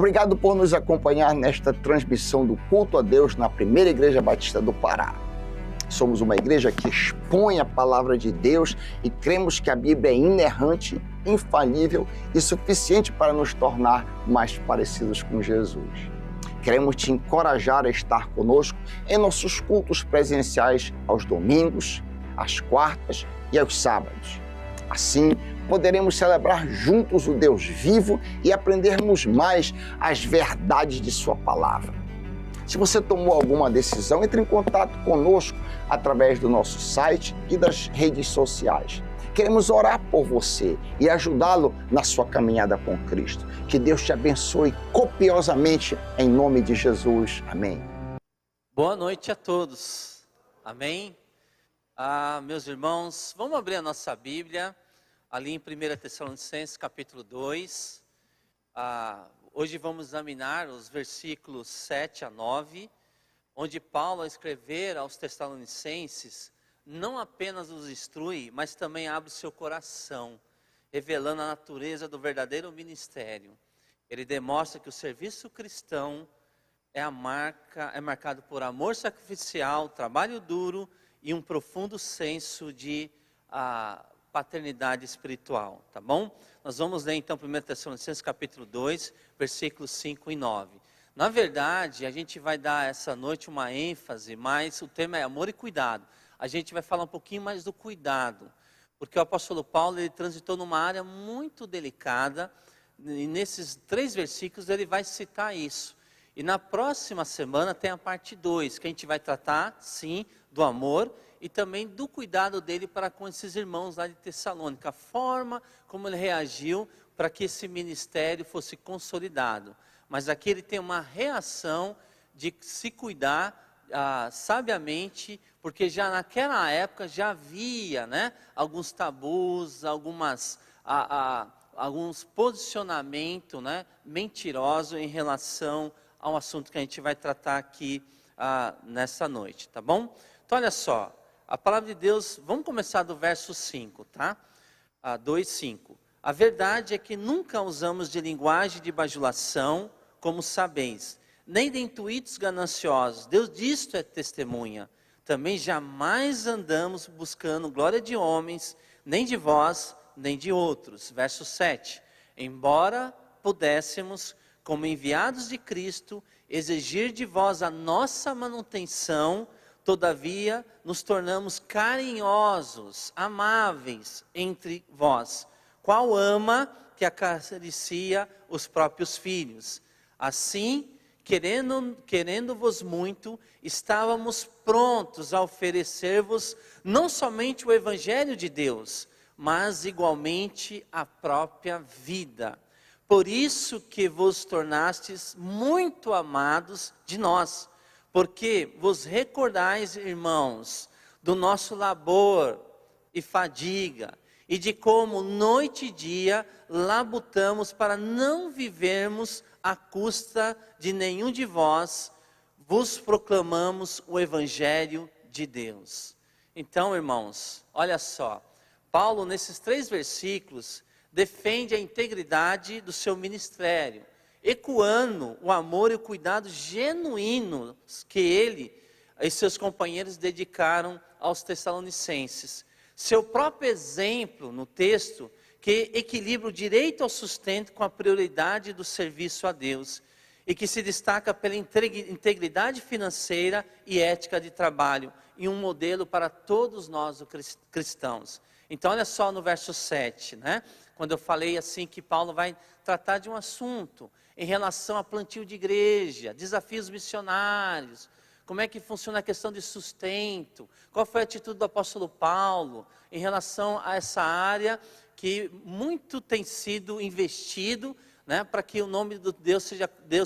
Obrigado por nos acompanhar nesta transmissão do culto a Deus na Primeira Igreja Batista do Pará. Somos uma igreja que expõe a palavra de Deus e cremos que a Bíblia é inerrante, infalível e suficiente para nos tornar mais parecidos com Jesus. Queremos te encorajar a estar conosco em nossos cultos presenciais aos domingos, às quartas e aos sábados. Assim, poderemos celebrar juntos o Deus vivo e aprendermos mais as verdades de sua palavra. Se você tomou alguma decisão, entre em contato conosco através do nosso site e das redes sociais. Queremos orar por você e ajudá-lo na sua caminhada com Cristo. Que Deus te abençoe copiosamente em nome de Jesus. Amém. Boa noite a todos. Amém. Meus irmãos, vamos abrir a nossa Bíblia ali em 1 Tessalonicenses capítulo 2. Hoje vamos examinar os versículos 7 a 9, onde Paulo, ao escrever aos Tessalonicenses, não apenas os instrui, mas também abre seu coração, revelando a natureza do verdadeiro ministério. Ele demonstra que o serviço cristão é marcado por amor sacrificial, trabalho duro e um profundo senso de paternidade espiritual, tá bom? Nós vamos ler então 1 Tessalonicenses capítulo 2, versículos 5 e 9. Na verdade, a gente vai dar essa noite uma ênfase, mas o tema é amor e cuidado. A gente vai falar um pouquinho mais do cuidado, porque o apóstolo Paulo, ele transitou numa área muito delicada, e nesses 3 versículos ele vai citar isso. E na próxima semana tem a parte 2, que a gente vai tratar, sim, do amor e também do cuidado dele para com esses irmãos lá de Tessalônica, a forma como ele reagiu para que esse ministério fosse consolidado. Mas aqui ele tem uma reação de se cuidar sabiamente, porque já naquela época já havia, né, alguns tabus, alguns posicionamentos, né, mentirosos em relação ao assunto que a gente vai tratar aqui nessa noite, tá bom? Então olha só, a palavra de Deus, vamos começar do verso 5, tá? 2:5. A verdade é que nunca usamos de linguagem de bajulação, como sabeis, nem de intuitos gananciosos. Deus disto é testemunha. Também jamais andamos buscando glória de homens, nem de vós, nem de outros. Verso 7. Embora pudéssemos, como enviados de Cristo, exigir de vós a nossa manutenção, todavia nos tornamos carinhosos, amáveis entre vós. Qual ama que acaricia os próprios filhos? Assim, querendo-vos muito, estávamos prontos a oferecer-vos não somente o Evangelho de Deus, mas igualmente a própria vida. Por isso que vos tornastes muito amados de nós, porque vos recordais, irmãos, do nosso labor e fadiga, e de como noite e dia labutamos para não vivermos à custa de nenhum de vós, vos proclamamos o Evangelho de Deus. Então, irmãos, olha só, Paulo nesses 3 versículos defende a integridade do seu ministério, ecoando o amor e o cuidado genuínos que ele e seus companheiros dedicaram aos Tessalonicenses. Seu próprio exemplo no texto, que equilibra o direito ao sustento com a prioridade do serviço a Deus, e que se destaca pela integridade financeira e ética de trabalho, e um modelo para todos nós cristãos. Então olha só no verso 7, né? Quando eu falei assim que Paulo vai tratar de um assunto em relação a plantio de igreja, desafios missionários, como é que funciona a questão de sustento, qual foi a atitude do apóstolo Paulo em relação a essa área que muito tem sido investido, né, para que o nome de Deus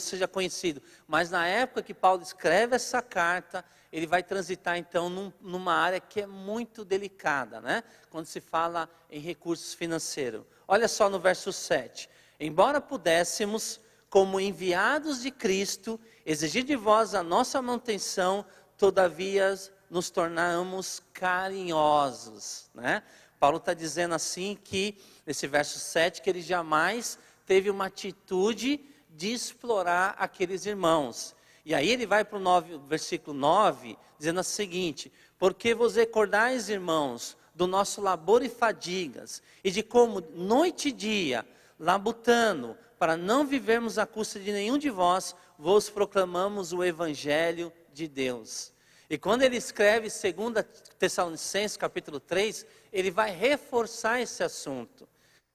seja conhecido. Mas na época que Paulo escreve essa carta, ele vai transitar então numa área que é muito delicada, né, quando se fala em recursos financeiros. Olha só no verso 7. Embora pudéssemos, como enviados de Cristo, exigir de vós a nossa manutenção, todavia nos tornamos carinhosos, né? Paulo está dizendo assim que, nesse verso 7, que ele jamais teve uma atitude de explorar aqueles irmãos. E aí ele vai para o versículo 9, dizendo o seguinte: porque vos recordais, irmãos, do nosso labor e fadigas, e de como noite e dia, labutando, para não vivermos à custa de nenhum de vós, vos proclamamos o Evangelho de Deus. E quando ele escreve 2 Tessalonicenses capítulo 3, ele vai reforçar esse assunto,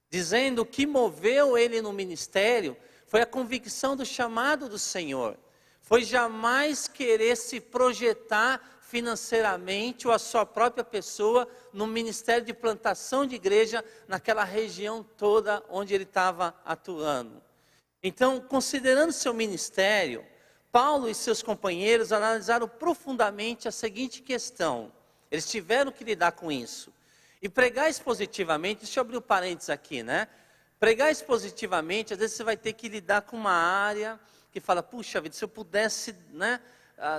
dizendo que moveu ele no ministério foi a convicção do chamado do Senhor, foi jamais querer se projetar financeiramente ou a sua própria pessoa no ministério de plantação de igreja naquela região toda onde ele estava atuando. Então, considerando seu ministério, Paulo e seus companheiros analisaram profundamente a seguinte questão. Eles tiveram que lidar com isso. E pregar expositivamente, deixa eu abrir um parênteses aqui, né? Pregar expositivamente, às vezes você vai ter que lidar com uma área que fala, puxa vida, se eu pudesse, né,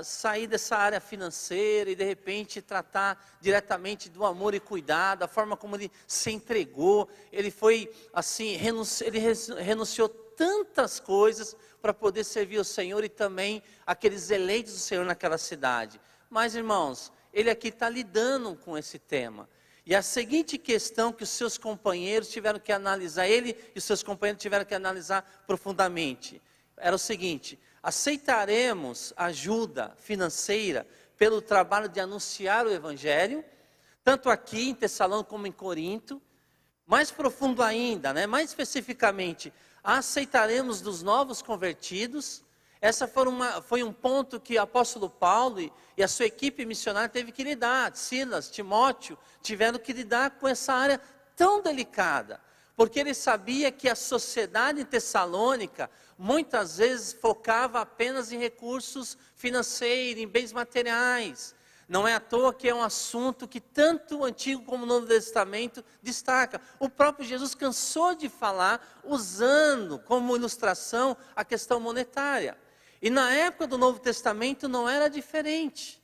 sair dessa área financeira e de repente tratar diretamente do amor e cuidado, a forma como ele se entregou, ele foi assim, ele renunciou tantas coisas para poder servir o Senhor e também aqueles eleitos do Senhor naquela cidade. Mas irmãos, ele aqui está lidando com esse tema. E a seguinte questão que os seus companheiros tiveram que analisar, ele e os seus companheiros tiveram que analisar profundamente, era o seguinte: aceitaremos ajuda financeira pelo trabalho de anunciar o Evangelho, tanto aqui em Tessalônica como em Corinto? Mais profundo ainda, né? Mais especificamente, aceitaremos dos novos convertidos? Essa foi um ponto que o apóstolo Paulo e a sua equipe missionária teve que lidar. Silas, Timóteo tiveram que lidar com essa área tão delicada, porque ele sabia que a sociedade em Tessalônica muitas vezes focava apenas em recursos financeiros, em bens materiais. Não é à toa que é um assunto que tanto o Antigo como o Novo Testamento destaca. O próprio Jesus cansou de falar, usando como ilustração a questão monetária. E na época do Novo Testamento não era diferente.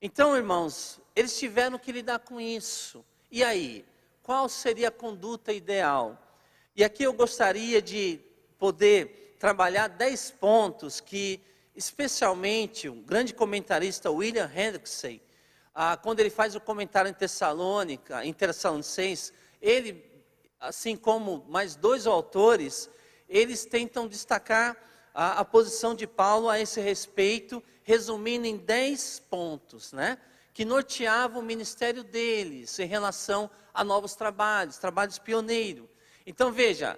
Então, irmãos, eles tiveram que lidar com isso. E aí, qual seria a conduta ideal? E aqui eu gostaria de poder trabalhar 10 pontos que, especialmente, o grande comentarista William Hendrickson, quando ele faz o comentário em Tessalonicenses, ele, assim como mais 2 autores, eles tentam destacar a posição de Paulo a esse respeito, resumindo em 10 pontos, né, que norteavam o ministério deles em relação a novos trabalhos pioneiros. Então veja,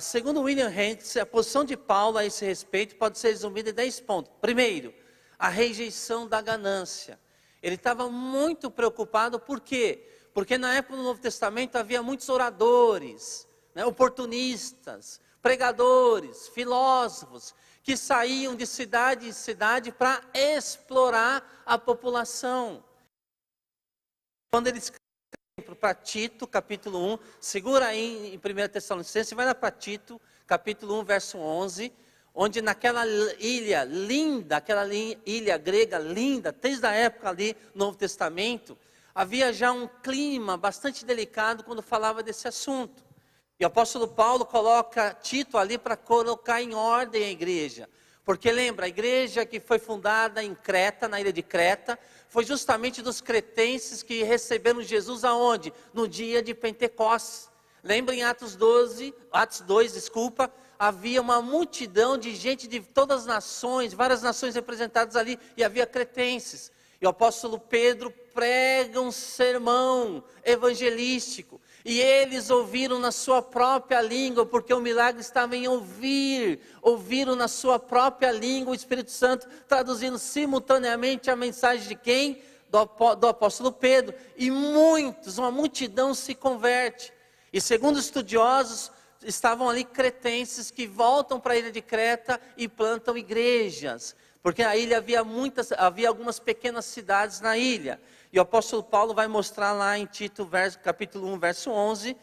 segundo William Hendrickson, a posição de Paulo a esse respeito pode ser resumida em 10 pontos. Primeiro, a rejeição da ganância. Ele estava muito preocupado, por quê? Porque na época do Novo Testamento havia muitos oradores, né, oportunistas, pregadores, filósofos, que saíam de cidade em cidade para explorar a população. Quando ele escreve para Tito, capítulo 1, segura aí em 1 Tessalonicenses, vai lá para Tito, capítulo 1, verso 11, onde naquela ilha linda, aquela ilha grega linda, desde a época ali no Novo Testamento, havia já um clima bastante delicado quando falava desse assunto. E o apóstolo Paulo coloca Tito ali para colocar em ordem a igreja. Porque lembra, a igreja que foi fundada em Creta, na ilha de Creta, foi justamente dos cretenses que receberam Jesus aonde? No dia de Pentecostes. Lembra em Atos 2, havia uma multidão de gente de todas as nações, várias nações representadas ali, e havia cretenses. E o apóstolo Pedro prega um sermão evangelístico. E eles ouviram na sua própria língua, porque o milagre estava em ouvir. Ouviram na sua própria língua o Espírito Santo, traduzindo simultaneamente a mensagem de quem? Do apóstolo Pedro. E uma multidão se converte. E segundo estudiosos, estavam ali cretenses que voltam para a ilha de Creta e plantam igrejas. Porque na ilha havia algumas pequenas cidades na ilha. E o apóstolo Paulo vai mostrar lá em Tito, capítulo 1, verso 11,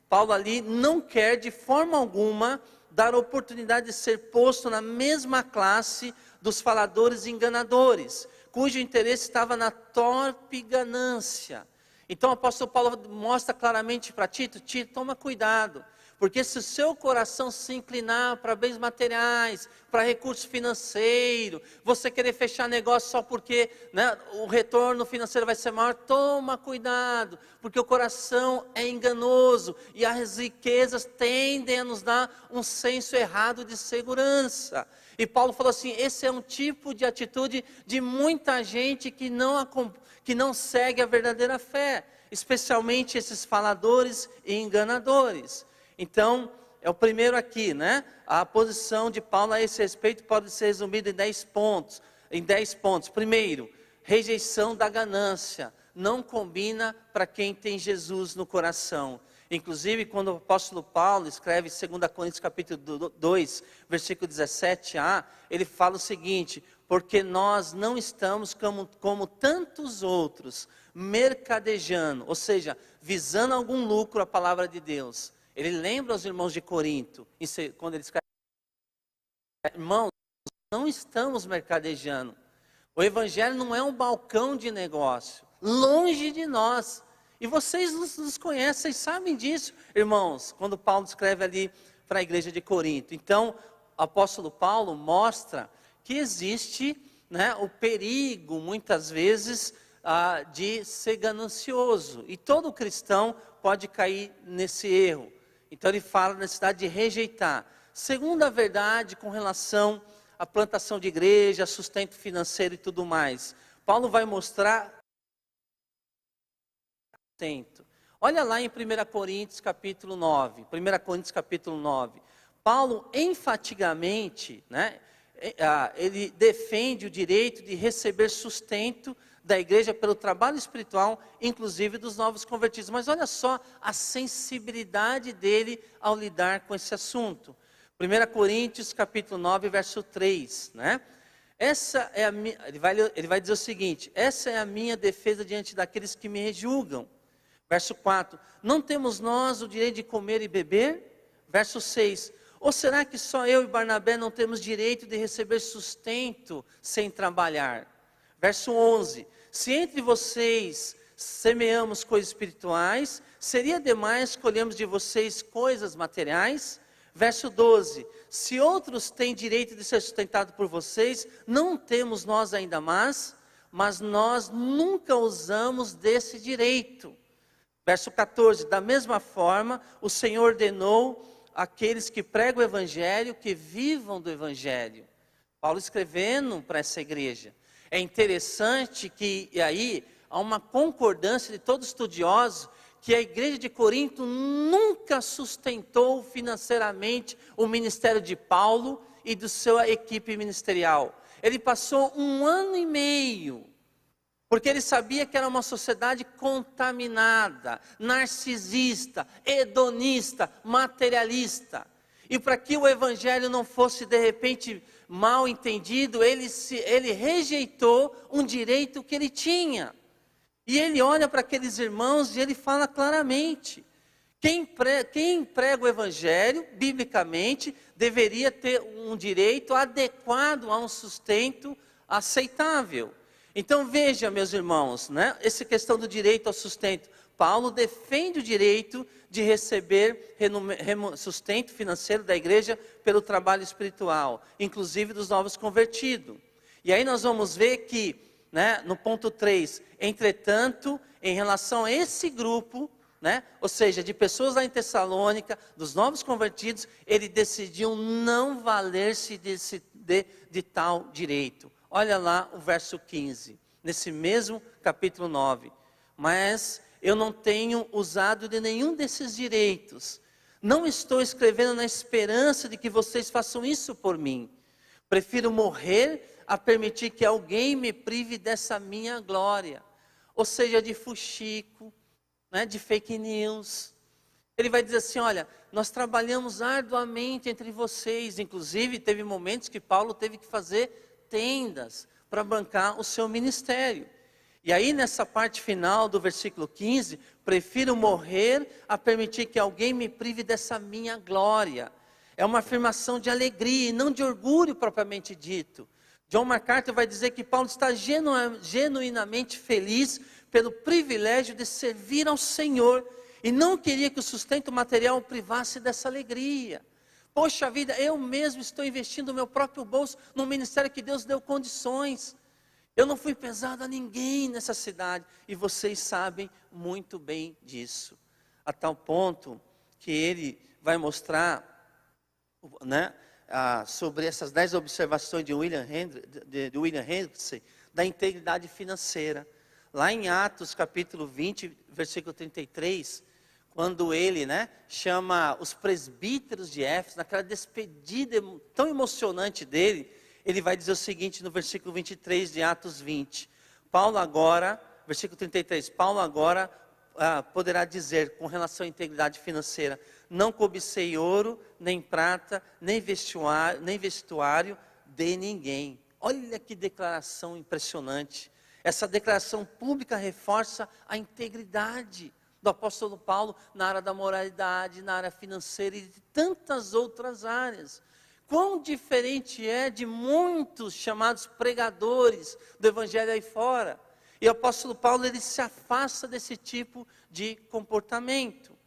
Paulo ali não quer de forma alguma dar oportunidade de ser posto na mesma classe dos faladores e enganadores, cujo interesse estava na torpe ganância. Então o apóstolo Paulo mostra claramente para Tito, toma cuidado, Porque se o seu coração se inclinar para bens materiais, para recurso financeiro, você querer fechar negócio só porque, né, o retorno financeiro vai ser maior, toma cuidado, porque o coração é enganoso e as riquezas tendem a nos dar um senso errado de segurança. E Paulo falou assim, esse é um tipo de atitude de muita gente que não segue a verdadeira fé, especialmente esses faladores e enganadores. Então, é o primeiro aqui, né? A posição de Paulo a esse respeito pode ser resumida em 10 pontos. Primeiro, rejeição da ganância. Não combina para quem tem Jesus no coração. Inclusive, quando o apóstolo Paulo escreve em 2 Coríntios capítulo 2, versículo 17a, ele fala o seguinte, porque nós não estamos como tantos outros, mercadejando, ou seja, visando algum lucro à palavra de Deus. Ele lembra aos irmãos de Corinto, quando ele escreve, irmãos, não estamos mercadejando. O evangelho não é um balcão de negócio, longe de nós. E vocês nos conhecem, sabem disso, irmãos, quando Paulo escreve ali para a igreja de Corinto. Então, o apóstolo Paulo mostra que existe, né, o perigo, muitas vezes, de ser ganancioso. E todo cristão pode cair nesse erro. Então ele fala da necessidade de rejeitar. Segunda verdade com relação à plantação de igreja, sustento financeiro e tudo mais. Paulo vai mostrar sustento. Olha lá em 1 Coríntios capítulo 9. 1 Coríntios capítulo 9. Paulo enfaticamente, né, ele defende o direito de receber sustento da igreja pelo trabalho espiritual, inclusive dos novos convertidos. Mas olha só a sensibilidade dele ao lidar com esse assunto. 1 Coríntios capítulo 9, verso 3, né? Ele vai dizer o seguinte, essa é a minha defesa diante daqueles que me julgam. Verso 4, não temos nós o direito de comer e beber? Verso 6, ou será que só eu e Barnabé não temos direito de receber sustento sem trabalhar? Verso 11, se entre vocês semeamos coisas espirituais, seria demais colhermos de vocês coisas materiais? Verso 12, se outros têm direito de ser sustentados por vocês, não temos nós ainda mais, mas nós nunca usamos desse direito. Verso 14, da mesma forma, o Senhor ordenou àqueles que pregam o Evangelho, que vivam do Evangelho. Paulo escrevendo para essa igreja. É interessante que aí há uma concordância de todos os estudiosos que a igreja de Corinto nunca sustentou financeiramente o ministério de Paulo e da sua equipe ministerial. Ele passou 1 ano e meio, porque ele sabia que era uma sociedade contaminada, narcisista, hedonista, materialista. E para que o evangelho não fosse de repente mal entendido, ele rejeitou um direito que ele tinha. E ele olha para aqueles irmãos e ele fala claramente, quem prega o evangelho, biblicamente, deveria ter um direito adequado a um sustento aceitável. Então veja, meus irmãos, né, essa questão do direito ao sustento. Paulo defende o direito de receber sustento financeiro da igreja pelo trabalho espiritual, inclusive dos novos convertidos. E aí nós vamos ver que, né, no ponto 3, entretanto, em relação a esse grupo, né, ou seja, de pessoas lá em Tessalônica, dos novos convertidos, ele decidiu não valer-se de tal direito. Olha lá o verso 15, nesse mesmo capítulo 9. Mas eu não tenho usado de nenhum desses direitos. Não estou escrevendo na esperança de que vocês façam isso por mim. Prefiro morrer a permitir que alguém me prive dessa minha glória. Ou seja, de fuxico, né, de fake news. Ele vai dizer assim, olha, nós trabalhamos arduamente entre vocês. Inclusive, teve momentos que Paulo teve que fazer tendas para bancar o seu ministério. E aí nessa parte final do versículo 15, prefiro morrer a permitir que alguém me prive dessa minha glória. É uma afirmação de alegria e não de orgulho propriamente dito. John MacArthur vai dizer que Paulo está genuinamente feliz pelo privilégio de servir ao Senhor e não queria que o sustento material o privasse dessa alegria. Poxa vida, eu mesmo estou investindo o meu próprio bolso no ministério que Deus deu condições. Eu não fui pesado a ninguém nessa cidade, e vocês sabem muito bem disso. A tal ponto que ele vai mostrar, né, sobre essas 10 observações de William Hendrickson, da integridade financeira. Lá em Atos capítulo 20, versículo 33, quando ele, né, chama os presbíteros de Éfeso, naquela despedida tão emocionante dele, ele vai dizer o seguinte no versículo 23 de Atos 20. Paulo agora, versículo 33, Paulo agora poderá dizer com relação à integridade financeira: não cobicei ouro, nem prata, nem vestuário de ninguém. Olha que declaração impressionante. Essa declaração pública reforça a integridade do apóstolo Paulo na área da moralidade, na área financeira e de tantas outras áreas. Quão diferente é de muitos chamados pregadores do evangelho aí fora. E o apóstolo Paulo, ele se afasta desse tipo de comportamento.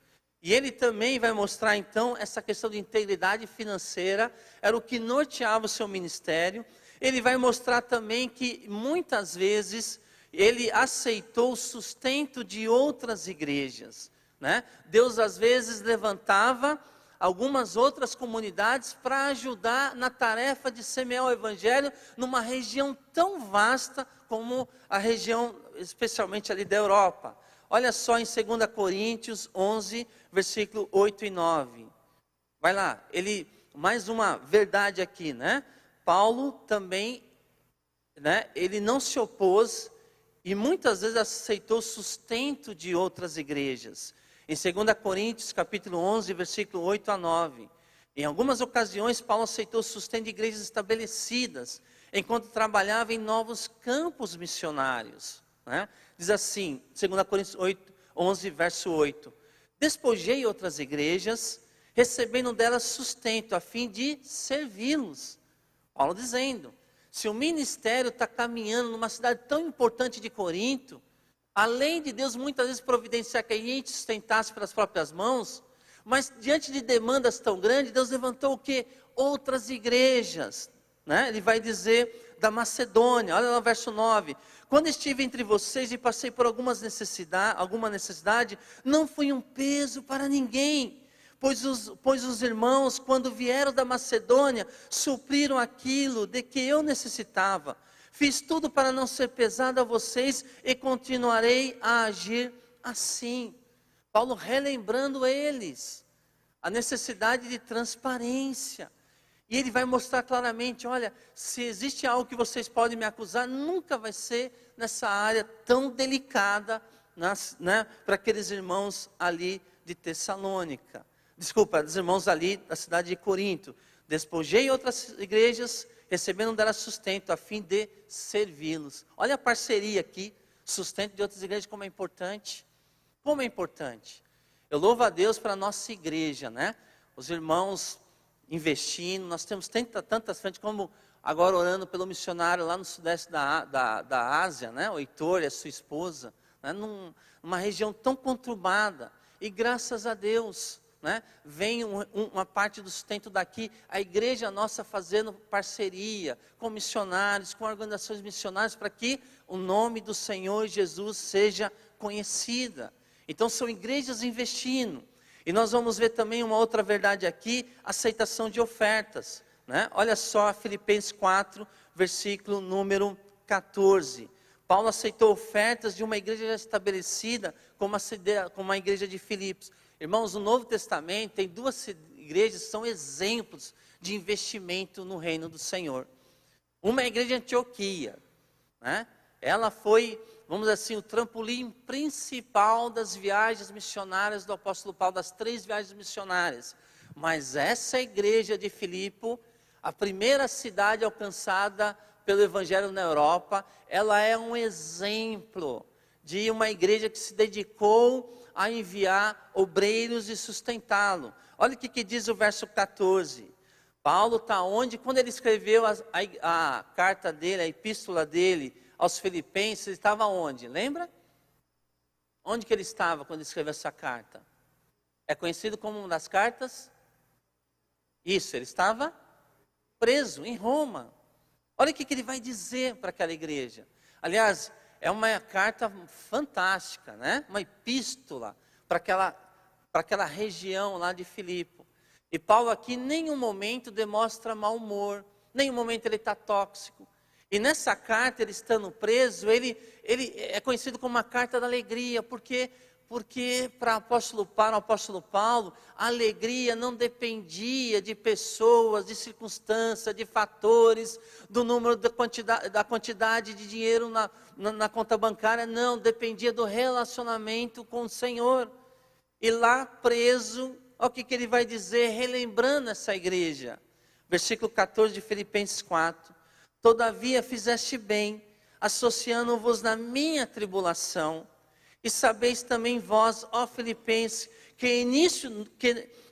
E ele também vai mostrar então essa questão de integridade financeira, era o que norteava o seu ministério. Ele vai mostrar também que muitas vezes ele aceitou o sustento de outras igrejas, né? Deus às vezes levantava algumas outras comunidades para ajudar na tarefa de semear o evangelho numa região tão vasta como a região, especialmente ali da Europa. Olha só em 2 Coríntios 11, versículo 8 e 9. Vai lá, mais uma verdade aqui, né? Paulo também, né, ele não se opôs e muitas vezes aceitou sustento de outras igrejas. Em 2 Coríntios capítulo 11, versículo 8 a 9. Em algumas ocasiões, Paulo aceitou sustento de igrejas estabelecidas, enquanto trabalhava em novos campos missionários, né? Diz assim, 2 Coríntios 11, verso 8. Despojei outras igrejas, recebendo delas sustento, a fim de servi-los. Paulo dizendo, se o ministério está caminhando numa cidade tão importante de Corinto, além de Deus muitas vezes providenciar que a gente sustentasse pelas próprias mãos, mas diante de demandas tão grandes, Deus levantou o quê? Outras igrejas, né? Ele vai dizer da Macedônia, olha lá o verso 9, quando estive entre vocês e passei por alguma necessidade, não fui um peso para ninguém, pois os irmãos, quando vieram da Macedônia, supriram aquilo de que eu necessitava. Fiz tudo para não ser pesado a vocês e continuarei a agir assim. Paulo relembrando eles a necessidade de transparência. E ele vai mostrar claramente, olha, se existe algo que vocês podem me acusar, nunca vai ser nessa área tão delicada, né, para aqueles irmãos ali de Tessalônica. Desculpa, dos irmãos ali da cidade de Corinto. Despojei outras igrejas, recebendo delas sustento, a fim de servi-los. Olha a parceria aqui, sustento de outras igrejas, como é importante. Como é importante. Eu louvo a Deus para a nossa igreja, né? Os irmãos investindo, nós temos tantas frentes, como agora orando pelo missionário lá no sudeste da Ásia, né? O Heitor e a sua esposa, né? Numa região tão conturbada. E graças a Deus, né, vem uma parte do sustento daqui, a igreja nossa fazendo parceria com missionários, com organizações missionárias, para que o nome do Senhor Jesus seja conhecida. Então são igrejas investindo. E nós vamos ver também uma outra verdade aqui, aceitação de ofertas, né? Olha só Filipenses 4, versículo número 14. Paulo aceitou ofertas de uma igreja já estabelecida, como a igreja de Filipos. Irmãos, no Novo Testamento tem duas igrejas que são exemplos de investimento no reino do Senhor. Uma é a igreja de Antioquia, né? Ela foi, vamos dizer assim, o trampolim principal das viagens missionárias do apóstolo Paulo, das 3 viagens missionárias. Mas essa igreja de Filipe, a primeira cidade alcançada pelo evangelho na Europa, ela é um exemplo de uma igreja que se dedicou a enviar obreiros e sustentá-lo. Olha o que diz o verso 14. Paulo está onde? Quando ele escreveu a carta dele, a epístola dele aos Filipenses, ele estava onde? Lembra? Onde que ele estava quando escreveu essa carta? É conhecido como uma das cartas? Isso, ele estava preso em Roma. Olha o que ele vai dizer para aquela igreja. Aliás, é uma carta fantástica, né? Uma epístola para aquela região lá de Filipe. E Paulo aqui em nenhum momento demonstra mau humor, nenhum momento ele está tóxico. E nessa carta, ele estando preso, ele é conhecido como uma carta da alegria, porque para o apóstolo Paulo, a alegria não dependia de pessoas, de circunstâncias, de fatores, do número, da quantidade de dinheiro na conta bancária, não, dependia do relacionamento com o Senhor. E lá preso, olha o que ele vai dizer, relembrando essa igreja. Versículo 14 de Filipenses 4. Todavia fizeste bem, associando-vos na minha tribulação. E sabeis também vós, ó Filipenses, que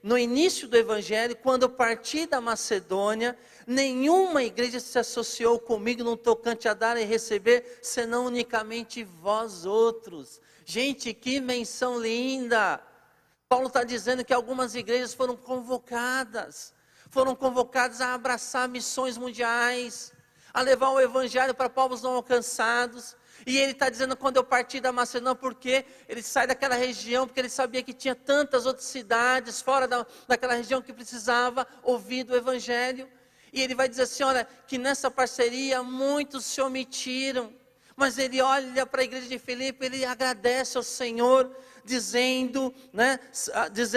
no início do Evangelho, quando eu parti da Macedônia, nenhuma igreja se associou comigo no tocante a dar e receber, senão unicamente vós outros. Gente, que menção linda! Paulo está dizendo que algumas igrejas foram convocadas a abraçar missões mundiais, a levar o Evangelho para povos não alcançados. E ele está dizendo, quando eu parti da Macedônia, porque ele sai daquela região, porque ele sabia que tinha tantas outras cidades fora daquela região que precisava ouvir do Evangelho. E ele vai dizer assim, olha, que nessa parceria muitos se omitiram, mas ele olha para a igreja de Filipe, ele agradece ao Senhor, dizendo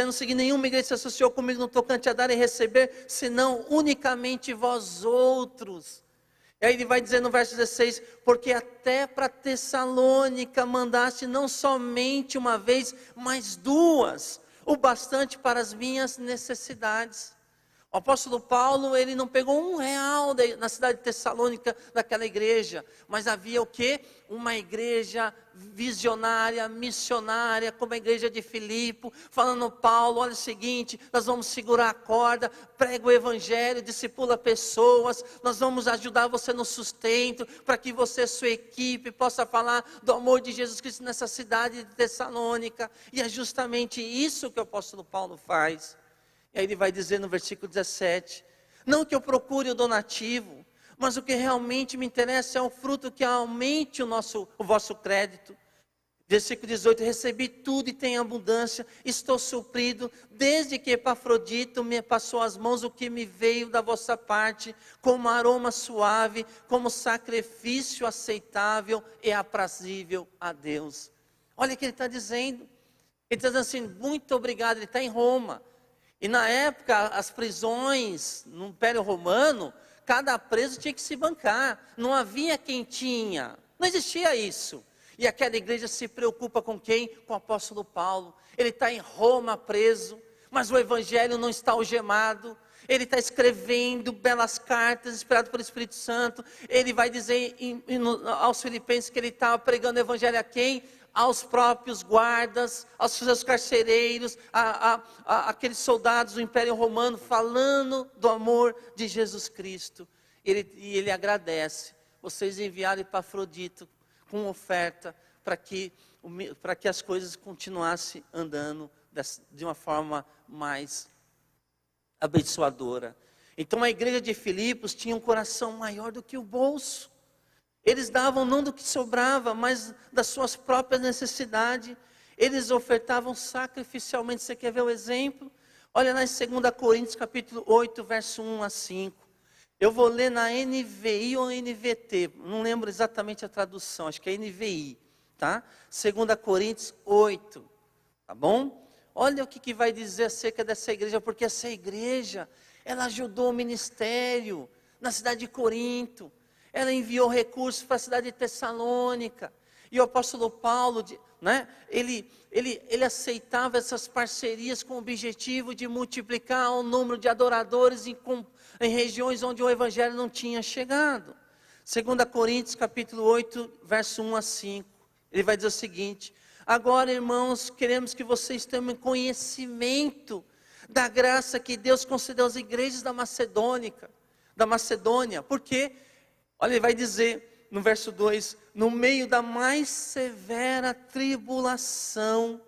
o seguinte, nenhuma igreja se associou comigo no tocante a dar e receber, senão unicamente vós outros. E aí ele vai dizer no verso 16, porque até para Tessalônica mandaste não somente uma vez, mas duas, o bastante para as minhas necessidades. O apóstolo Paulo, ele não pegou R$1 na cidade de Tessalônica, daquela igreja, mas havia o quê? Uma igreja visionária, missionária, como a igreja de Filipe, falando, Paulo, olha o seguinte, nós vamos segurar a corda, prega o evangelho, discipula pessoas, nós vamos ajudar você no sustento, para que você e sua equipe possa falar do amor de Jesus Cristo nessa cidade de Tessalônica, e é justamente isso que o apóstolo Paulo faz. E aí ele vai dizer no versículo 17, não que eu procure o donativo, mas o que realmente me interessa é o fruto que aumente o vosso crédito. Versículo 18, recebi tudo e tenho abundância, estou suprido, desde que Epafrodito me passou às mãos o que me veio da vossa parte, como aroma suave, como sacrifício aceitável e aprazível a Deus. Olha o que ele está dizendo, ele está dizendo assim, muito obrigado, ele está em Roma. E na época, as prisões no Império Romano, cada preso tinha que se bancar. Não havia quem tinha. Não existia isso. E aquela igreja se preocupa com quem? Com o apóstolo Paulo. Ele está em Roma preso, mas o evangelho não está algemado. Ele está escrevendo belas cartas, inspirado pelo Espírito Santo. Ele vai dizer aos filipenses que ele estava pregando o evangelho a quem? Aos próprios guardas, aos seus carcereiros, aqueles soldados do Império Romano, falando do amor de Jesus Cristo. E ele agradece, vocês enviaram Epafrodito com oferta, para que as coisas continuassem andando de uma forma mais abençoadora. Então a igreja de Filipos tinha um coração maior do que o bolso. Eles davam não do que sobrava, mas das suas próprias necessidades. Eles ofertavam sacrificialmente. Você quer ver o exemplo? Olha lá em 2 Coríntios capítulo 8, verso 1 a 5. Eu vou ler na NVI ou NVT, não lembro exatamente a tradução, acho que é NVI, tá? 2 Coríntios 8, tá bom? Olha o que vai dizer acerca dessa igreja, porque essa igreja, ela ajudou o ministério na cidade de Corinto. Ela enviou recursos para a cidade de Tessalônica. E o apóstolo Paulo, ele aceitava essas parcerias com o objetivo de multiplicar o número de adoradores em regiões onde o evangelho não tinha chegado. 2 Coríntios capítulo 8, verso 1 a 5. Ele vai dizer o seguinte, agora irmãos, queremos que vocês tenham conhecimento da graça que Deus concedeu às igrejas da Macedônia. Por quê? Olha, ele vai dizer, no verso 2, no meio da mais severa tribulação,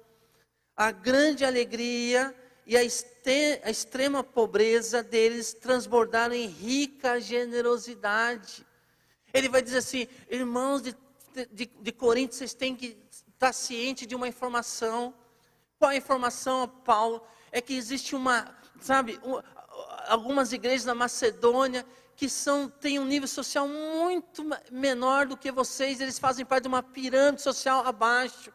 a grande alegria e a extrema pobreza deles transbordaram em rica generosidade. Ele vai dizer assim: irmãos de Corinto, vocês têm que estar cientes de uma informação. Qual a informação, Paulo? É que existe algumas igrejas na Macedônia que têm um nível social muito menor do que vocês. Eles fazem parte de uma pirâmide social abaixo.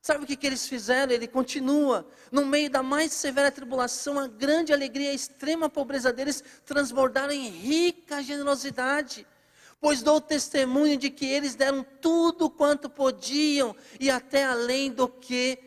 Sabe o que eles fizeram? Ele continua: no meio da mais severa tribulação, a grande alegria e a extrema pobreza deles transbordaram em rica generosidade. Pois dou testemunho de que eles deram tudo quanto podiam e até além do que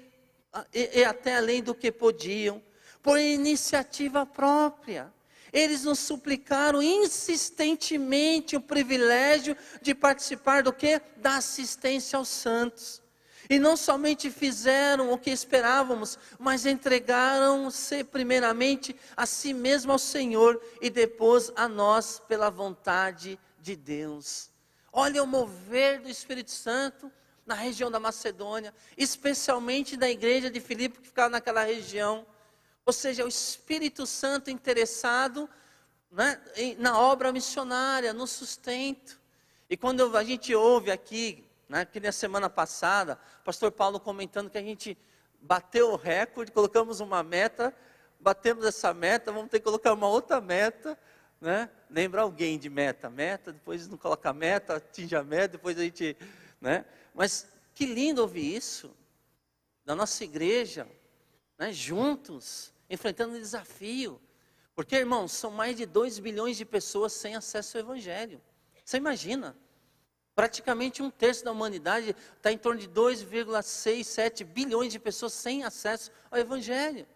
podiam, por iniciativa própria. Eles nos suplicaram insistentemente o privilégio de participar do quê? Da assistência aos santos. E não somente fizeram o que esperávamos, mas entregaram-se primeiramente a si mesmo ao Senhor e depois a nós pela vontade de Deus. Olha o mover do Espírito Santo na região da Macedônia, especialmente da igreja de Filipe que ficava naquela região. Ou seja, o Espírito Santo interessado, né, na obra missionária, no sustento. E quando a gente ouve aqui, né, que na semana passada, o pastor Paulo comentando que a gente bateu o recorde, colocamos uma meta, batemos essa meta, vamos ter que colocar uma outra meta, né? Lembra alguém de meta, depois não coloca meta, atinge a meta, depois a gente, né? Mas que lindo ouvir isso, da nossa igreja, né, juntos, enfrentando um desafio, porque, irmãos, são mais de 2 bilhões de pessoas sem acesso ao Evangelho. Você imagina? Praticamente 1/3 da humanidade está em torno de 2,67 bilhões de pessoas sem acesso ao Evangelho.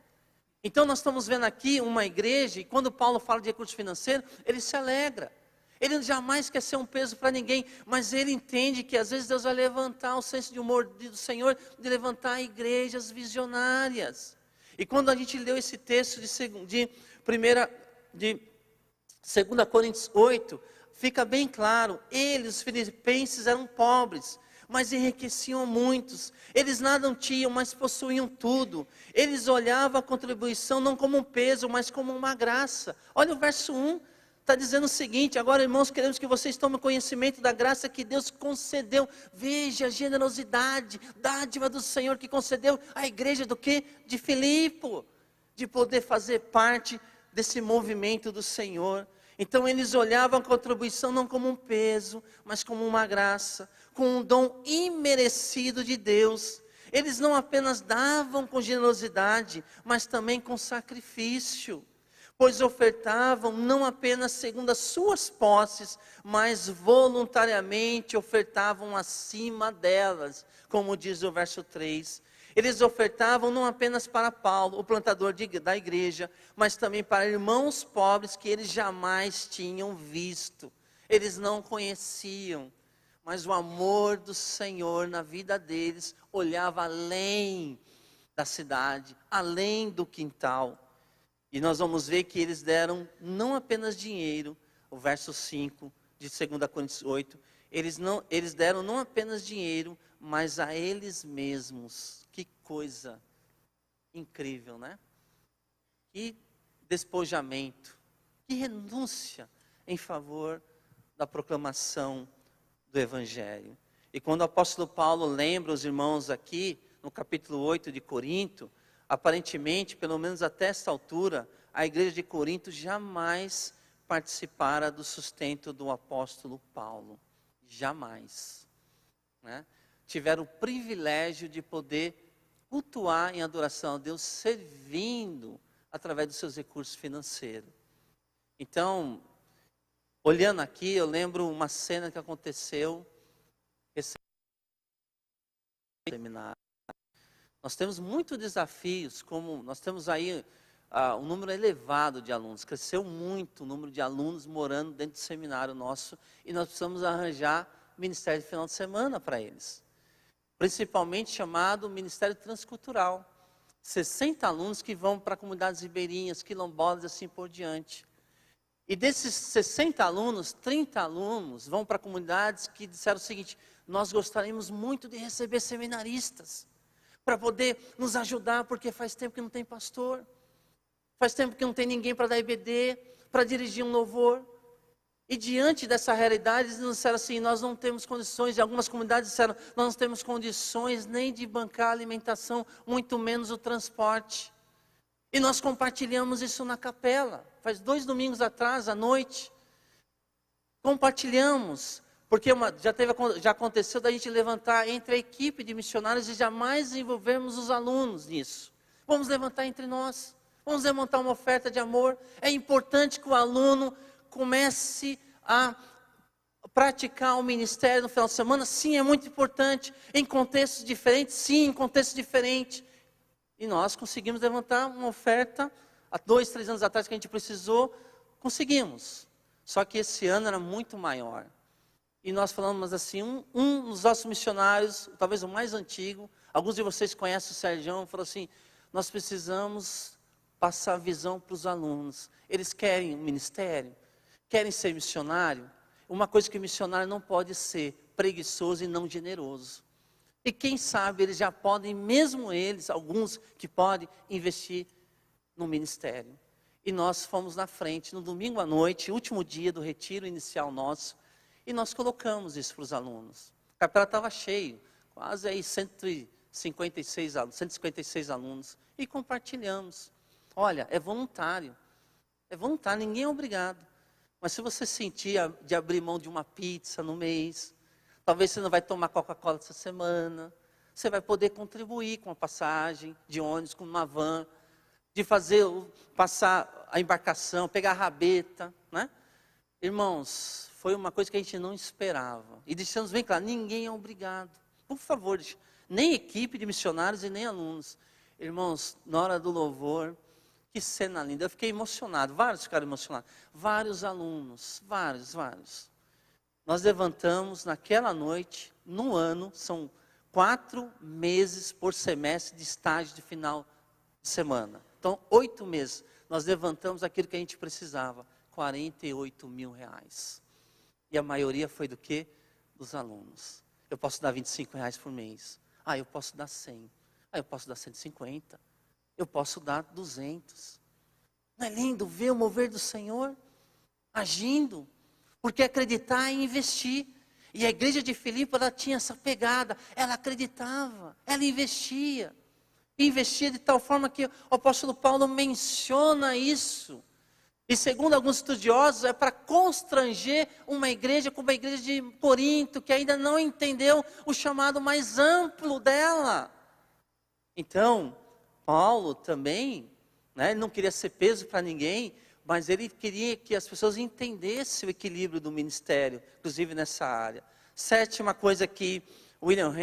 Então nós estamos vendo aqui uma igreja, e quando Paulo fala de recurso financeiro, ele se alegra. Ele jamais quer ser um peso para ninguém, mas ele entende que às vezes Deus vai levantar o senso de humor do Senhor, de levantar igrejas visionárias. E quando a gente leu esse texto de 2 Coríntios 8, fica bem claro, eles, os filipenses, eram pobres, mas enriqueciam muitos. Eles nada tinham, mas possuíam tudo. Eles olhavam a contribuição não como um peso, mas como uma graça. Olha o verso 1, está dizendo o seguinte: agora, irmãos, queremos que vocês tomem conhecimento da graça que Deus concedeu. Veja a generosidade, dádiva do Senhor que concedeu à igreja do quê? De Filipe, de poder fazer parte desse movimento do Senhor. Então eles olhavam a contribuição não como um peso, mas como uma graça, com um dom imerecido de Deus. Eles não apenas davam com generosidade, mas também com sacrifício, pois ofertavam não apenas segundo as suas posses, mas voluntariamente ofertavam acima delas, como diz o verso 3. Eles ofertavam não apenas para Paulo, o plantador da igreja, mas também para irmãos pobres que eles jamais tinham visto. Eles não conheciam, mas o amor do Senhor na vida deles olhava além da cidade, além do quintal. E nós vamos ver que eles deram não apenas dinheiro, o verso 5 de 2 Coríntios 8, eles deram não apenas dinheiro, mas a eles mesmos. Que coisa incrível, né? Que despojamento, que renúncia em favor da proclamação do Evangelho. E quando o apóstolo Paulo lembra os irmãos aqui, no capítulo 8 de Corinto, aparentemente, pelo menos até esta altura, a igreja de Corinto jamais participara do sustento do apóstolo Paulo. Jamais, né? Tiveram o privilégio de poder cultuar em adoração a Deus, servindo através dos seus recursos financeiros. Então, olhando aqui, eu lembro uma cena que aconteceu nesse seminário. Nós temos muitos desafios, como nós temos aí um número elevado de alunos, cresceu muito o número de alunos morando dentro do seminário nosso, e nós precisamos arranjar ministério de final de semana para eles. Principalmente chamado Ministério Transcultural. 60 alunos que vão para comunidades ribeirinhas, quilombolas e assim por diante. E desses 60 alunos, 30 alunos vão para comunidades que disseram o seguinte: nós gostaríamos muito de receber seminaristas, para poder nos ajudar, porque faz tempo que não tem pastor, faz tempo que não tem ninguém para dar EBD, para dirigir um louvor. E diante dessa realidade, eles nos disseram assim: nós não temos condições, e algumas comunidades disseram: nós não temos condições nem de bancar a alimentação, muito menos o transporte. E nós compartilhamos isso na capela, faz 2 domingos atrás, à noite. Compartilhamos, porque já aconteceu da gente levantar entre a equipe de missionários e jamais envolvermos os alunos nisso. Vamos levantar entre nós, vamos levantar uma oferta de amor. É importante que o aluno comece a praticar o ministério no final de semana. Sim, é muito importante. Em contextos diferentes, sim, em contextos diferentes. E nós conseguimos levantar uma oferta, há 2, 3 anos atrás que a gente precisou, conseguimos. Só que esse ano era muito maior. E nós falamos assim, um dos nossos missionários, talvez o mais antigo, alguns de vocês conhecem o Sérgio, falou assim: nós precisamos passar visão para os alunos. Eles querem um ministério, querem ser missionário. Uma coisa que o missionário não pode ser: preguiçoso e não generoso. E quem sabe eles já podem, mesmo eles, alguns que podem investir no ministério. E nós fomos na frente, no domingo à noite, último dia do retiro inicial nosso, e nós colocamos isso para os alunos. A capela estava cheia, quase aí 156 alunos, e compartilhamos. Olha, é voluntário, ninguém é obrigado. Mas se você sentir de abrir mão de uma pizza no mês, talvez você não vai tomar Coca-Cola essa semana, você vai poder contribuir com a passagem de ônibus, com uma van, de passar a embarcação, pegar a rabeta, né? Irmãos, foi uma coisa que a gente não esperava. E deixamos bem claro, ninguém é obrigado. Por favor, nem equipe de missionários e nem alunos. Irmãos, na hora do louvor, que cena linda. Eu fiquei emocionado, vários ficaram emocionados. Vários alunos, vários. Nós levantamos naquela noite, no ano, são 4 meses por semestre de estágio de final de semana. Então, 8 meses, nós levantamos aquilo que a gente precisava, 48 mil reais. E a maioria foi do quê? Dos alunos. Eu posso dar 25 reais por mês. Eu posso dar 100. Eu posso dar 150. Eu posso dar 200. Não é lindo ver o mover do Senhor agindo? Porque acreditar é investir. E a igreja de Filipe, ela tinha essa pegada. Ela acreditava, ela investia. Investia de tal forma que o apóstolo Paulo menciona isso. E segundo alguns estudiosos, é para constranger uma igreja como a igreja de Corinto, que ainda não entendeu o chamado mais amplo dela. Então, Paulo também, ele não queria ser peso para ninguém, mas ele queria que as pessoas entendessem o equilíbrio do ministério, inclusive nessa área. 7ª coisa que William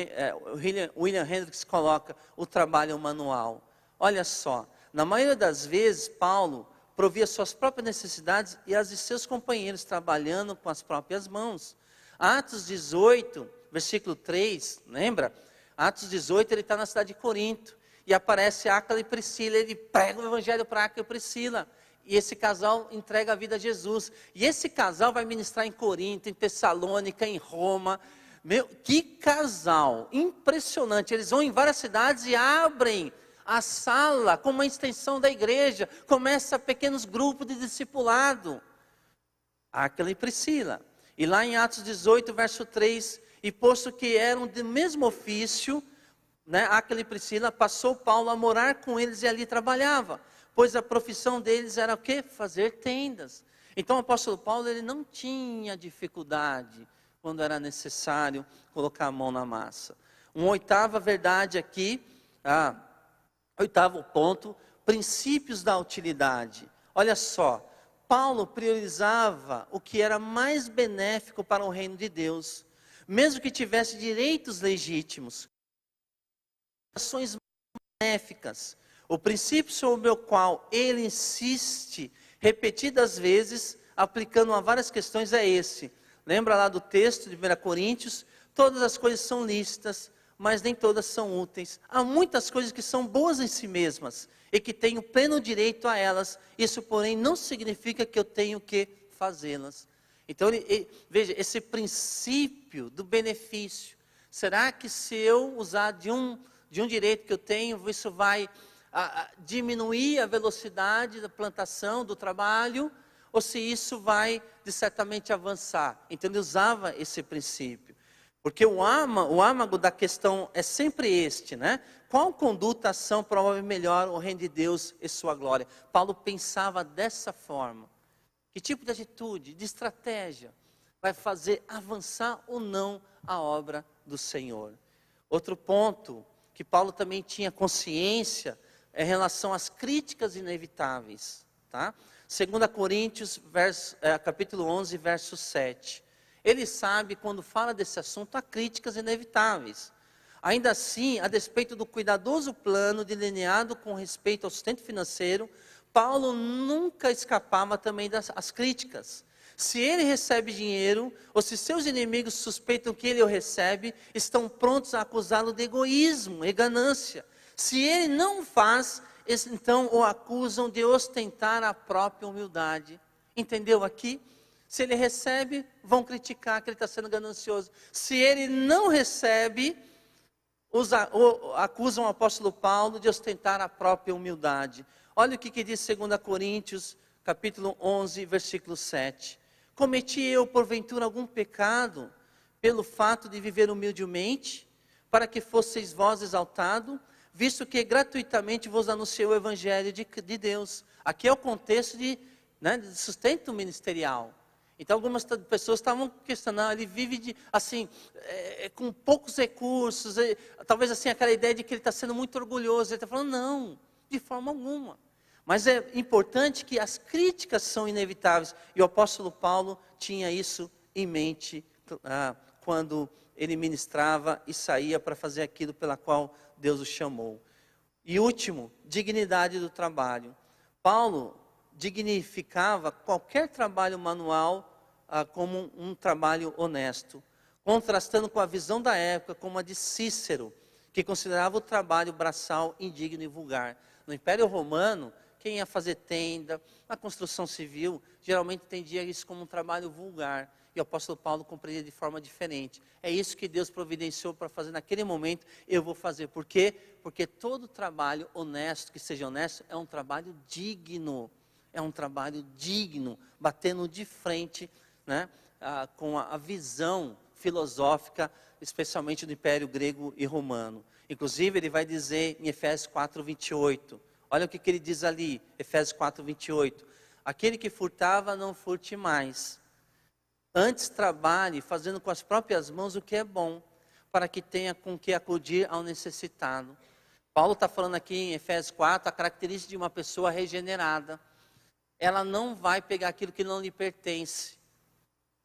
Hendricks coloca: o trabalho manual. Olha só, na maioria das vezes, Paulo provia suas próprias necessidades e as de seus companheiros, trabalhando com as próprias mãos. Atos 18, versículo 3, lembra? Atos 18, ele está na cidade de Corinto, e aparece Áquila e Priscila, ele prega o evangelho para Áquila e Priscila. E esse casal entrega a vida a Jesus. E esse casal vai ministrar em Corinto, em Tessalônica, em Roma. Meu, que casal impressionante. Eles vão em várias cidades e abrem a sala como uma extensão da igreja. Começa pequenos grupos de discipulado. Áquila e Priscila. E lá em Atos 18, verso 3, e posto que eram do mesmo ofício, Áquila e Priscila, passou Paulo a morar com eles e ali trabalhava. Pois a profissão deles era o quê? Fazer tendas. Então o apóstolo Paulo, ele não tinha dificuldade quando era necessário colocar a mão na massa. Uma 8ª verdade aqui, 8º ponto, princípios da utilidade. Olha só, Paulo priorizava o que era mais benéfico para o reino de Deus, mesmo que tivesse direitos legítimos, ações benéficas. O princípio sobre o qual ele insiste repetidas vezes, aplicando a várias questões, é esse. Lembra lá do texto de 1 Coríntios? Todas as coisas são lícitas, mas nem todas são úteis. Há muitas coisas que são boas em si mesmas e que tenho pleno direito a elas. Isso, porém, não significa que eu tenho que fazê-las. Então, veja, esse princípio do benefício. Será que se eu usar de um direito que eu tenho, isso vai diminuir a velocidade da plantação, do trabalho? Ou se isso vai, de certamente, avançar? Então, ele usava esse princípio. Porque o âmago da questão é sempre este, né? Qual conduta, ação promove melhor o reino de Deus e sua glória? Paulo pensava dessa forma. Que tipo de atitude, de estratégia vai fazer avançar ou não a obra do Senhor? Outro ponto que Paulo também tinha consciência é em relação às críticas inevitáveis, tá? 2 Coríntios, capítulo 11, verso 7. Ele sabe, quando fala desse assunto, há críticas inevitáveis. Ainda assim, a despeito do cuidadoso plano delineado com respeito ao sustento financeiro, Paulo nunca escapava também das críticas. Se ele recebe dinheiro, ou se seus inimigos suspeitam que ele o recebe, estão prontos a acusá-lo de egoísmo e ganância. Se ele não o faz, então o acusam de ostentar a própria humildade. Entendeu aqui? Se ele recebe, vão criticar que ele está sendo ganancioso. Se ele não recebe, acusam o apóstolo Paulo de ostentar a própria humildade. Olha o que diz 2 Coríntios, capítulo 11, versículo 7. Cometi eu, porventura, algum pecado, pelo fato de viver humildemente, para que fosseis vós exaltado, visto que gratuitamente vos anunciei o evangelho de Deus. Aqui é o contexto de sustento ministerial. Então, algumas pessoas estavam questionando, ele vive com poucos recursos, talvez assim, aquela ideia de que ele está sendo muito orgulhoso. Ele está falando, não, de forma alguma. Mas é importante que as críticas são inevitáveis. E o apóstolo Paulo tinha isso em mente quando ele ministrava e saía para fazer aquilo pela qual Deus o chamou. E último, dignidade do trabalho. Paulo dignificava qualquer trabalho manual como um trabalho honesto, contrastando com a visão da época, como a de Cícero, que considerava o trabalho braçal indigno e vulgar. No Império Romano, quem ia fazer tenda, a construção civil, geralmente entendia isso como um trabalho vulgar. E o apóstolo Paulo compreendia de forma diferente. É isso que Deus providenciou para fazer naquele momento, eu vou fazer. Por quê? Porque todo trabalho honesto, que seja honesto, é um trabalho digno. É um trabalho digno, batendo de frente, né, com a visão filosófica, especialmente do Império Grego e Romano. Inclusive, ele vai dizer em Efésios 4, 28. Olha o que ele diz ali, Efésios 4, 28. Aquele que furtava, não furte mais. Antes trabalhe, fazendo com as próprias mãos o que é bom, para que tenha com que acudir ao necessitado. Paulo está falando aqui em Efésios 4, a característica de uma pessoa regenerada. Ela não vai pegar aquilo que não lhe pertence.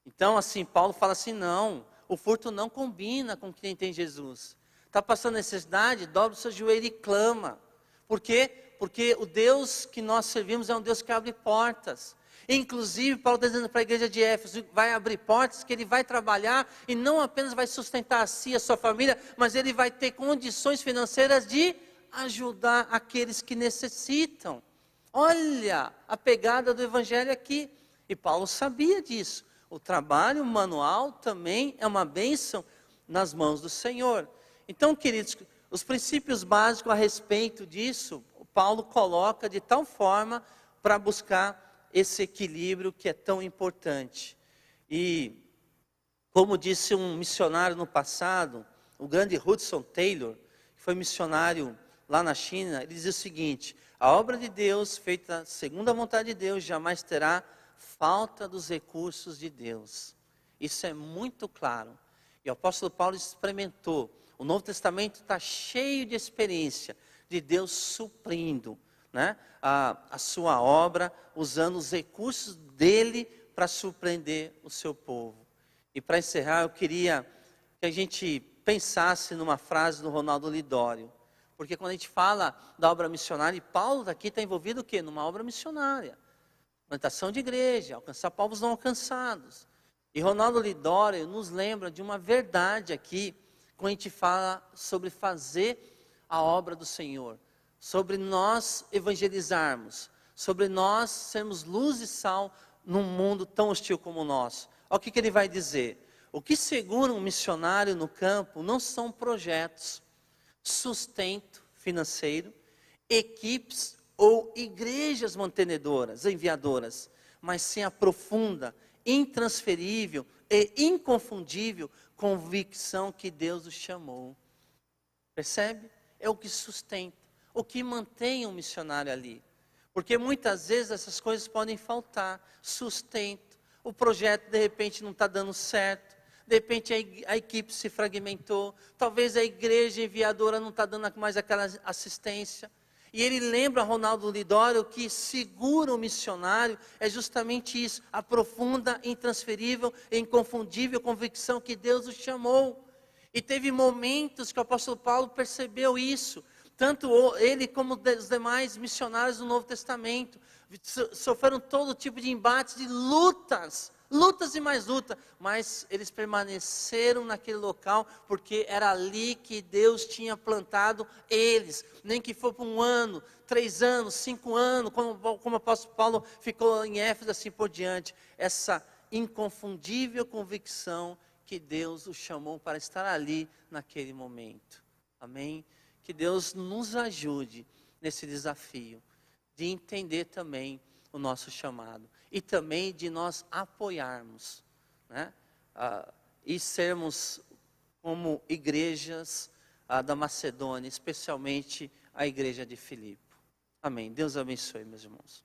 Então, assim, Paulo fala assim, não, o furto não combina com quem tem Jesus. Está passando necessidade, dobra o seu joelho e clama. Por quê? Porque o Deus que nós servimos é um Deus que abre portas. Inclusive, Paulo está dizendo para a igreja de Éfeso, vai abrir portas, que ele vai trabalhar e não apenas vai sustentar a si e a sua família, mas ele vai ter condições financeiras de ajudar aqueles que necessitam. Olha a pegada do evangelho aqui. E Paulo sabia disso. O trabalho manual também é uma bênção nas mãos do Senhor. Então, queridos, os princípios básicos a respeito disso, Paulo coloca de tal forma para buscar esse equilíbrio que é tão importante. E, como disse um missionário no passado, o grande Hudson Taylor, que foi missionário lá na China, ele diz o seguinte: a obra de Deus, feita segundo a vontade de Deus, jamais terá falta dos recursos de Deus. Isso é muito claro. E o apóstolo Paulo experimentou. O Novo Testamento está cheio de experiência de Deus suprindo, né, a sua obra, usando os recursos dele para surpreender o seu povo. E para encerrar, eu queria que a gente pensasse numa frase do Ronaldo Lidório. Porque quando a gente fala da obra missionária, e Paulo aqui está envolvido o quê? Numa obra missionária. Plantação de igreja, alcançar povos não alcançados. E Ronaldo Lidório nos lembra de uma verdade aqui, quando a gente fala sobre fazer a obra do Senhor, sobre nós evangelizarmos, sobre nós sermos luz e sal num mundo tão hostil como o nosso. Olha o que ele vai dizer. O que segura um missionário no campo não são projetos, sustento financeiro, equipes ou igrejas mantenedoras, enviadoras, mas sim a profunda, intransferível e inconfundível convicção que Deus o chamou. Percebe? É o que sustenta, o que mantém um missionário ali. Porque muitas vezes essas coisas podem faltar, sustento, o projeto de repente não está dando certo, de repente a equipe se fragmentou, talvez a igreja enviadora não está dando mais aquela assistência. E ele lembra, Ronaldo Lidório, que segura o missionário é justamente isso, a profunda, intransferível e inconfundível convicção que Deus o chamou. E teve momentos que o apóstolo Paulo percebeu isso, tanto ele como os demais missionários do Novo Testamento, sofreram todo tipo de embates, de lutas e mais lutas, mas eles permaneceram naquele local, porque era ali que Deus tinha plantado eles, nem que for por 1 ano, 3 anos, 5 anos, como o apóstolo Paulo ficou em Éfeso, assim por diante, essa inconfundível convicção que Deus o chamou para estar ali naquele momento. Amém? Que Deus nos ajude nesse desafio de entender também o nosso chamado e também de nós apoiarmos, né? E sermos como igrejas da Macedônia, especialmente a igreja de Filipe. Amém. Deus abençoe, meus irmãos.